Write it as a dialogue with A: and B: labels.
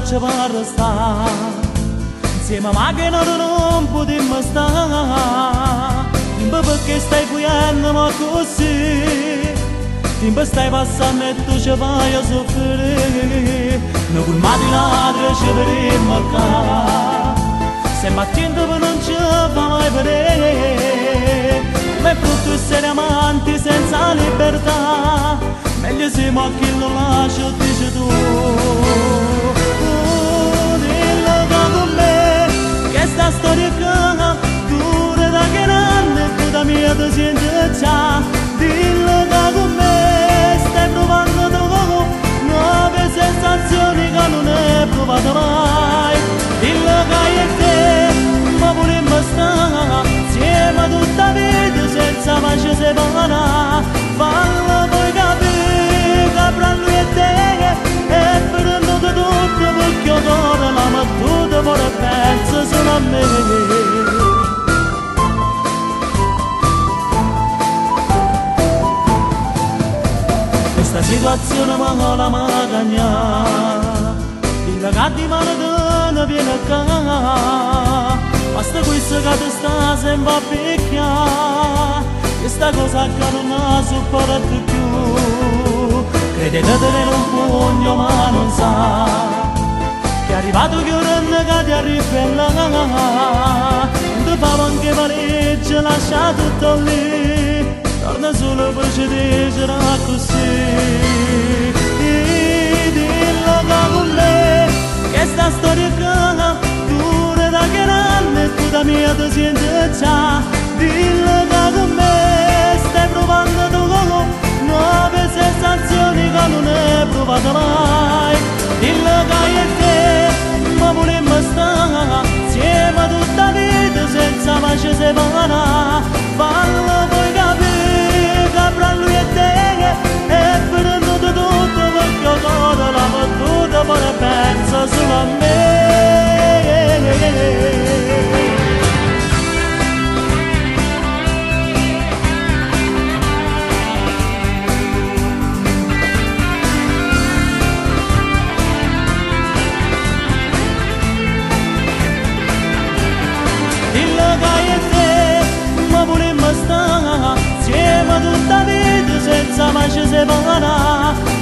A: ce va resta. Insieme a che non potremmo stare. Timba perché stai fuggendo ma così. Timba stai passando e tu ci vai a soffrire. Noi con mattinate ci vedremo qua. Stiamo attenti per non ci fa mai vedere. Ma è brutto essere amanti senza libertà. Meglio siamo a chi lo lascia, dici tu. Dillo con me, che sta storia che dura da che anni e tu da mia ti senti già. Dillo con me, stai provando tu nuove sensazioni che non hai provato mai. Dillo che è te, ma vorremmo stare insieme tutta la vita senza mai ci separare. Fallo poi capire che fra lui e te è perduto tutto perché io cuore l'amo tutto pure penso solo a me. Questa situazione ma la magagna, il che di mano non viene a ca. Basta questo che ti sta sempre a picchiare. Questa cosa che non ha superato più. Crede che te ne un pugno ma non sa che è arrivato che ora che ti arriva. Non ti fa anche pareggio, lascia tutto lì. Torna solo per ci dire così. Dillo con me, che sta storia che dura da che anni e tu da mia ti senti già. Dillo con me, stai provando tu nuove sensazioni che non hai provato mai. Dillo che è te, ma vorremmo stare insieme tutta la vita senza mai ci separare. Fallo poi capire che fra lui e te è perduto tutto perché io cuore l'amo tutto pure penso solo a me. Insieme tutta la vita senza mai ci separare.